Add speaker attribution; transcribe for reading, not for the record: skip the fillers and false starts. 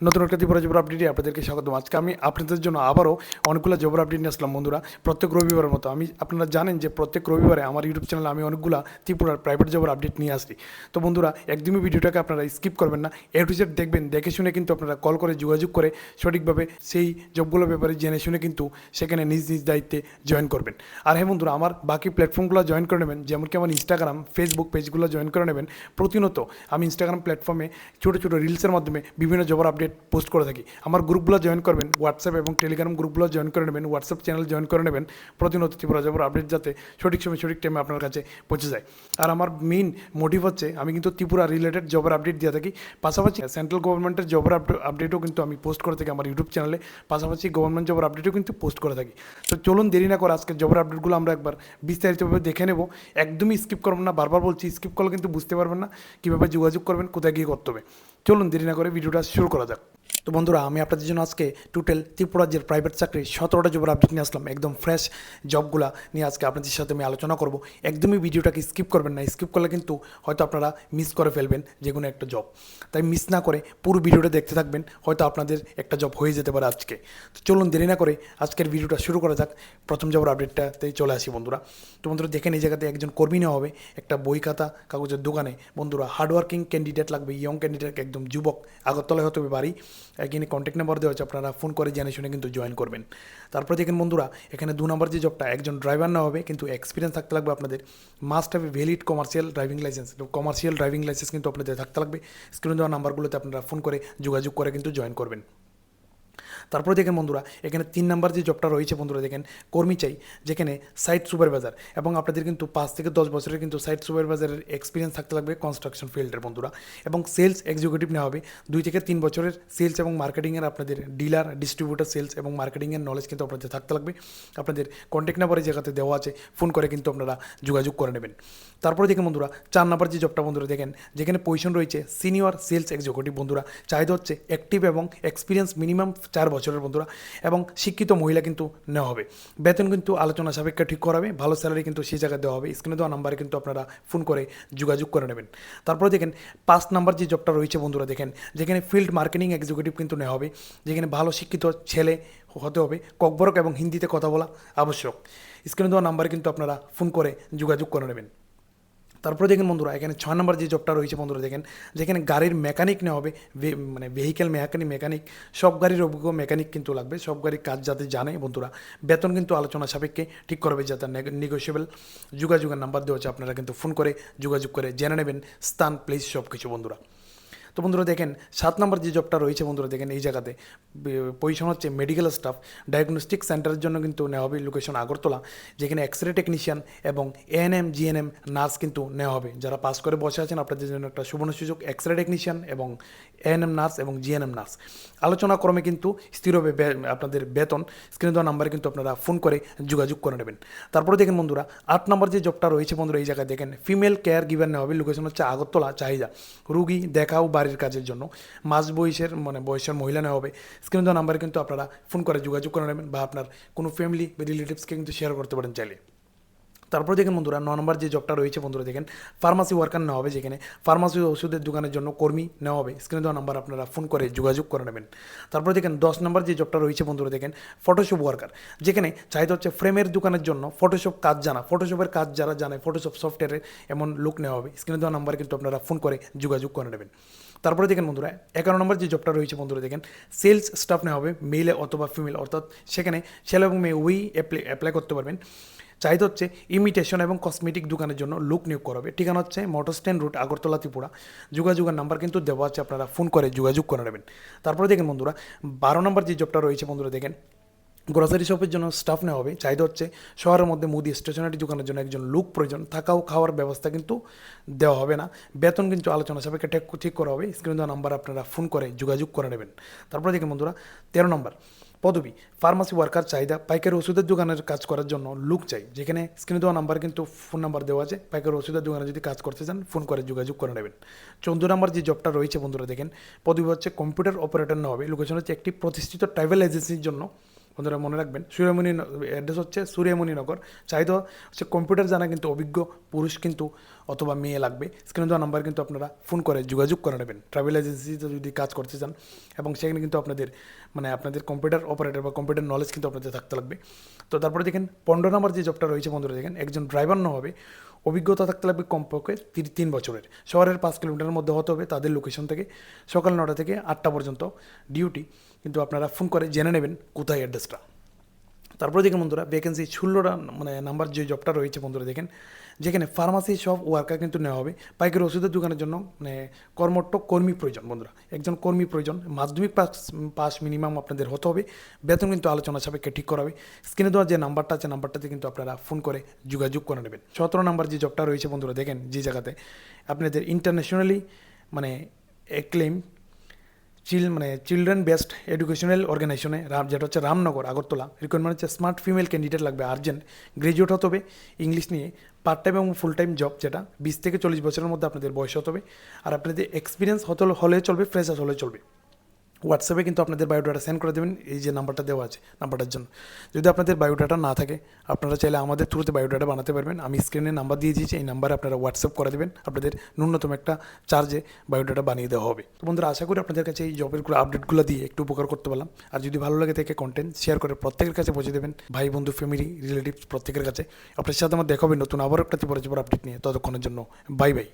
Speaker 1: নতুন একটা ত্রিপুরা জবের আপডেটে আপনাদেরকে স্বাগতম। আজকে আমি আপনাদের জন্য আবারও অনেকগুলো জবের আপডেট নিয়ে আসলাম বন্ধুরা। প্রত্যেক রবিবারের মতো আপনারা জানেন যে প্রত্যেক রবিবারে আমার ইউটিউব চ্যানেলে আমি অনেকগুলো ত্রিপুরার প্রাইভেট জবের আপডেট নিয়ে আসি। তো বন্ধুরা, একদমই ভিডিওটাকে আপনারা স্কিপ করবেন না, এ টু জেড দেখবেন, দেখে শুনে কিন্তু আপনারা কল করে যোগাযোগ করে সঠিকভাবে সেই জবগুলোর ব্যাপারে জেনে শুনে কিন্তু সেখানে নিজ নিজ দায়িত্বে জয়েন করবেন। আর হ্যাঁ বন্ধুরা, আমার বাকি প্ল্যাটফর্মগুলো জয়েন করে নেবেন, যেমন কি আমার ইনস্টাগ্রাম, ফেসবুক পেজগুলো জয়েন করে নেবেন। প্রতিনিয়ত আমি ইনস্টাগ্রাম প্ল্যাটফর্মে ছোটো ছোটো রিলসের মাধ্যমে বিভিন্ন জবের আপডেট পোস্ট করে থাকি। আমার গ্রুপগুলো জয়েন করবেন, হোয়াটসঅ্যাপ এবং টেলিগ্রাম গ্রুপগুলো জয়েন করে নেবেন, হোয়াটসঅ্যাপ চ্যানেল জয়েন করে নেবেন। প্রতিনিয়ত ত্রিপুরা জবের আপডেট যাতে সঠিক সময় সঠিক টাইমে আপনার কাছে পৌঁছে যায়। আর আমার মেইন মোটিভ হচ্ছে আমি কিন্তু ত্রিপুরা রিলেটেড জবের আপডেট দিয়ে থাকি, পাশাপাশি সেন্ট্রাল গভর্নমেন্টের জবের আপডেটও কিন্তু আমি পোস্ট করে থাকি আমার ইউটিউব চ্যানেলে, পাশাপাশি গভর্নমেন্ট জবের আপডেটও কিন্তু পোস্ট করে থাকি। তো চলুন দেরি না করে আজকে জবের আপডেটগুলো আমরা একবার বিস্তারিতভাবে দেখে নেব। একদমই স্কিপ করবেন না, বারবার বলছি, স্কিপ করলে কিন্তু বুঝতে পারবেন না কীভাবে যোগাযোগ করবেন, কোথায় গিয়ে করতে হবে। চলুন দেরি না করে ভিডিওটা শুরু করা যাক। তো বন্ধুরা, আমি আপনাদের জন্য আজকে টোটাল ত্রিপুরা রাজ্যের প্রাইভেট চাকরি 17টা জবের আপডেট নিয়ে আসলাম। একদম ফ্রেশ জবগুলা নিয়ে আজকে আপনাদের সাথে আমি আলোচনা করব। একদমই ভিডিওটাকে স্কিপ করবেন না, স্কিপ করলে কিন্তু হয়তো আপনারা মিস করে ফেলবেন যে কোনো একটা জব। তাই মিস না করে পুরো ভিডিওটা দেখতে থাকবেন, হয়তো আপনাদের একটা জব হয়ে যেতে পারে আজকে। তো চলুন দেরি না করে আজকের ভিডিওটা শুরু করা যাক। প্রথম জবের আপডেটটাতেই চলে আসি বন্ধুরা। তো বন্ধুরা দেখেন, এই জায়গাতে একজন কর্মী নেওয়া হবে একটা বই খাতা কাগজের দোকানে। বন্ধুরা, হার্ডওয়ার্কিং ক্যান্ডিডেট লাগবে, ইয়ং ক্যান্ডিডেট, একদম যুবক, আগরতলায় হতে হবে বাড়ি। এখানে কন্ট্যাক্ট নাম্বার দেওয়া আছে, আপনারা ফোন করে জেনে শুনে কিন্তু জয়েন করবেন। তারপরে দেখেন বন্ধুরা, এখানে 2 নম্বর যে জবটা, একজন ড্রাইভার নেওয়া হবে, কিন্তু এক্সপিরিয়েন্স থাকতে লাগবে আপনাদের। Must have a valid commercial driving licence. Commercial driving licence কিন্তু আপনাদের থাকতে লাগবে। স্ক্রিনে দেওয়া নাম্বারগুলোতে আপনারা ফোন করে যোগাযোগ করে কিন্তু জয়েন করবেন। তারপরে দেখেন বন্ধুরা, এখানে 3 নাম্বার যে জবটা রয়েছে বন্ধুরা, দেখেন কর্মী চাই, যেখানে সাইট সুপারভাইজার, এবং আপনাদের কিন্তু 5 থেকে 10 বছরের কিন্তু সাইট সুপারভাইজারের এক্সপিরিয়েন্স থাকতে লাগবে কনস্ট্রাকশন ফিল্ডের বন্ধুরা। এবং সেলস এক্সিকিউটিভ নেওয়া হবে, 2 থেকে 3 বছরের সেলস এবং মার্কেটিংয়ের, আপনাদের ডিলার ডিস্ট্রিবিউটার সেলস এবং মার্কেটিংয়ের নলেজ কিন্তু আপনাদের থাকতে লাগবে। আপনাদের কন্ট্যাক্ট নাম্বারে জায়গাতে দেওয়া আছে, ফোন করে কিন্তু আপনারা যোগাযোগ করে নেবেন। তারপরে দেখেন বন্ধুরা, 4 নাম্বার যে জবটা বন্ধুরা, দেখেন যেখানে পজিশন রয়েছে সিনিয়র সেলস এক্সিকিউটিভ বন্ধুরা। চাহিদা হচ্ছে অ্যাক্টিভ এবং এক্সপিরিয়েন্স মিনিমাম 4 বছরের বন্ধুরা, এবং শিক্ষিত মহিলা কিন্তু নেওয়া হবে। বেতন কিন্তু আলোচনা সাপেক্ষে ঠিক করা হবে, ভালো স্যালারি কিন্তু সেই জায়গায় দেওয়া হবে। স্ক্রিনে দেওয়া নাম্বারে কিন্তু আপনারা ফোন করে যোগাযোগ করে নেবেন। তারপরে দেখেন 5 নাম্বার যে জবটা রয়েছে বন্ধুরা, দেখেন যেখানে ফিল্ড মার্কেটিং এক্সিকিউটিভ কিন্তু নেওয়া হবে, যেখানে ভালো শিক্ষিত ছেলে হতে হবে, ককবরক এবং হিন্দিতে কথা বলা আবশ্যক। স্ক্রিনে দেওয়া নাম্বারে কিন্তু আপনারা ফোন করে যোগাযোগ করে নেবেন। তারপরে দেখেন বন্ধুরা, এখানে 6 নম্বর যে জবটা রয়েছে বন্ধুরা, দেখেন যেখানে গাড়ির মেকানিক নেওয়া হবে, মানে ভেহিক্যাল মেকানিক, সব গাড়ির অভিজ্ঞ মেকানিক কিন্তু লাগবে, সব গাড়ির কাজ যাতে জানে বন্ধুরা। বেতন কিন্তু আলোচনা সাপেক্ষে ঠিক করবে, যাতে নেগোসিয়েবল। যোগাযোগের নাম্বার দেওয়া আছে, আপনারা কিন্তু ফোন করে যোগাযোগ করে জেনে নেবেন স্থান, প্লেস, সব কিছু বন্ধুরা। তো বন্ধুরা দেখেন 7 নম্বর যে জবটা রয়েছে বন্ধুরা, দেখেন এই জায়গাতে পজিশন হচ্ছে মেডিকেল স্টাফ ডায়াগনস্টিক সেন্টারের জন্য কিন্তু নেওয়া হবে, লোকেশন আগরতলা, যেখানে এক্সরে টেকনিশিয়ান এবং এএনএম জিএনএম নার্স কিন্তু নেওয়া হবে। যারা পাস করে বসে আছেন, আপনাদের জন্য একটা সুবর্ণ সুযোগ, এক্সরে টেকনিশিয়ান এবং এএনএম নার্স এবং জিএনএম নার্স। আলোচনা ক্রমে কিন্তু স্থির হবে আপনাদের বেতন। স্ক্রিনে দেওয়া নাম্বারে কিন্তু আপনারা ফোন করে যোগাযোগ করে নেবেন। তারপরে দেখেন বন্ধুরা, 8 নম্বর যে জবটা রয়েছে বন্ধুরা, এই জায়গায় দেখেন ফিমেল কেয়ার গিভার নেওয়া হবে, লোকেশন হচ্ছে আগরতলা। চাহিদা রুগী দেখাও বাড়ির কাজের জন্য, মাঝ বয়সের মহিলা নেওয়া হবে। স্ক্রিনে দেওয়া নাম্বারে কিন্তু আপনারা ফোন করে যোগাযোগ করে নেবেন, বা আপনার কোনো ফ্যামিলি বা রিলেটিভসকে কিন্তু শেয়ার করতে পারেন চাইলে। তারপর দেখেন বন্ধুরা, 9 নম্বর যে জবটা রয়েছে বন্ধুরা, দেখেন ফার্মাসি ওয়ার্কার নেওয়া হবে, যেখানে ফার্মাসি ওষুধের দোকানের জন্য কর্মী নেওয়া হবে। স্ক্রিনে দেওয়া নাম্বার আপনারা ফোন করে যোগাযোগ করে নেবেন। তারপর দেখেন 10 নম্বর যে জবটা রয়েছে বন্ধুরা, দেখেন ফটোশপ ওয়ার্কার, যেখানে চাহিদা হচ্ছে ফ্রেমের দোকানের জন্য ফটোশপ কাজ জানা, ফটোশপের কাজ যারা জানে, ফটোশপ সফটওয়্যারের এমন লোক নেওয়া হবে। স্ক্রিনে দেওয়া নাম্বার কিন্তু আপনারা ফোন করে যোগাযোগ করে নেবেন। তারপরে দেখেন বন্ধুরা, 11 নম্বর যে জবটা রয়েছে বন্ধুরা, দেখেন সেলস স্টাফ নেওয়া হবে, মেলে অথবা ফিমেল, অর্থাৎ সেখানে ছেলে এবং মেয়ে অ্যাপ্লাই করতে পারবেন। চাহিদা হচ্ছে ইমিটেশন এবং কসমেটিক দোকানের জন্য লোক নিয়োগ করা হবে। ঠিকানা হচ্ছে motor stand route, Agartala, Tripura. যোগাযোগের নাম্বার কিন্তু দেওয়া আছে, আপনারা ফোন করে যোগাযোগ করে নেবেন। তারপরে দেখেন বন্ধুরা, 12 নম্বর যে জবটা রয়েছে বন্ধুরা, দেখেন গ্রসারি শপের জন্য স্টাফ নেওয়া হবে। চাহিদা হচ্ছে শহরের মধ্যে মুদি স্টেশনারি দোকানের জন্য একজন লোক প্রয়োজন। থাকাও খাওয়ার ব্যবস্থা কিন্তু দেওয়া হবে না, বেতন কিন্তু আলোচনা সাপেক্ষে ঠিক করা হবে। স্ক্রিনে দেওয়া নাম্বার আপনারা ফোন করে যোগাযোগ করে নেবেন। তারপরে দেখেন বন্ধুরা, 13 নম্বর পদবি ফার্মাসি ওয়ার্কার, চাহিদা পাইকারি ওষুধের দোকানের কাজ করার জন্য লোক চাই, যেখানে স্ক্রিনে দেওয়া নাম্বার কিন্তু ফোন নাম্বার দেওয়া আছে। পাইকারি ওষুধের দোকানে যদি কাজ করতে চান, ফোন করে যোগাযোগ করে নেবেন। 14 নম্বর যে জবটা রয়েছে বন্ধুরা, দেখেন পদবি হচ্ছে কম্পিউটার অপারেটর নেওয়া হবে, লোকেশন হচ্ছে একটি প্রতিষ্ঠিত ট্রাভেল এজেন্সির জন্য। বন্ধুরা মনে রাখবেন সূর্যমণি অ্যাড্রেস হচ্ছে সূর্যমণিনগর। চাহিদা হচ্ছে কম্পিউটার জানা কিন্তু অভিজ্ঞ পুরুষ কিন্তু অথবা মেয়ে লাগবে। স্ক্রিনে দেওয়া নাম্বার কিন্তু আপনারা ফোন করে যোগাযোগ করে নেবেন ট্রাভেল এজেন্সিতে যদি কাজ করতে চান, এবং সেখানে কিন্তু আপনাদের কম্পিউটার অপারেটর বা কম্পিউটার নলেজ কিন্তু আপনাদের থাকতে লাগবে। তো তারপরে দেখেন 15 নম্বর যে জবটা রয়েছে বন্ধুরা, দেখেন একজন ড্রাইভার না হবে, অভিজ্ঞতা থাকতে লাগবে কমপক্ষে 3 বছরের, শহরের 5 কিলোমিটারের মধ্যে হতে হবে তাদের লোকেশন থেকে। সকাল 9টা থেকে 8টা পর্যন্ত ডিউটি, কিন্তু আপনারা ফোন করে জেনে নেবেন কোথায় অ্যাড্রেসটা। তারপরে দেখেন বন্ধুরা ভ্যাকেন্সি 16টা নাম্বার যে জবটা রয়েছে বন্ধুরা, দেখেন যেখানে ফার্মাসি শপ ওয়ার্কার কিন্তু নেওয়া হবে। পাইকারি ওষুধের দোকানের জন্য কর্মঠ কর্মী প্রয়োজন বন্ধুরা, একজন কর্মী প্রয়োজন। মাধ্যমিক পাস মিনিমাম আপনাদের হতে হবে। বেতন কিন্তু আলোচনা সাপেক্ষে ঠিক করা হবে। স্ক্রিনে দেওয়া যে নাম্বারটা আছে নাম্বারটাতে কিন্তু আপনারা ফোন করে যোগাযোগ করে নেবেন। 17 নাম্বার যে জবটা রয়েছে বন্ধুরা, দেখেন যে জায়গাতে আপনাদের ইন্টারন্যাশনালি এক্লেম চিলড্রেন বেস্ট এডুকেশনাল অর্গানাইজেশনে যেটা হচ্ছে রামনগর আগরতলা, রিকোয়ারমেন্ট হচ্ছে স্মার্ট ফিমেল ক্যান্ডিডেট লাগবে, আর্জেন্ট, গ্রাজুয়েট হতে হবে ইংলিশ নিয়ে, পার্ট টাইম এবং ফুল টাইম জব, যেটা 20 থেকে 40 বছরের মধ্যে আপনাদের বয়স হতে হবে। আর আপনাদের এক্সপিরিয়েন্স হলে চলবে, ফ্রেশার্স হলে চলবে। হোয়াটসঅ্যাপে কিন্তু আপনাদের বায়োডাটা সেন্ড করে দেবেন, এই যে নাম্বারটা দেওয়া আছে নাম্বারটার জন্য। যদি আপনাদের বায়োডাটা না থাকে আপনারা চাইলে আমাদের থ্রুতে বায়োডাটা বানাতে পারবেন। আমি স্ক্রিনে নাম্বার দিয়ে দিয়েছি, এই নাম্বারে আপনারা হোয়াটসঅ্যাপ করে দেবেন, আপনাদের ন্যূনতম একটা চার্জে বায়োডাটা বানিয়ে দেওয়া হবে। তো বন্ধুরা আশা করি আপনাদের কাছে এই জবের আপডেটগুলো দিয়ে একটু উপকার করতে পারলাম। আর যদি ভালো লাগে থেকে কন্টেন্ট শেয়ার করে প্রত্যেকের কাছে পৌঁছে দেবেন, ভাই বন্ধু ফ্যামিলি রিলেটিভস প্রত্যেকের কাছে। আপনার সাথে আমার দেখা হবে নতুন আবার একটা ত্রিপুরা জবের আপডেট নিয়ে। ততক্ষণের জন্য বাই বাই।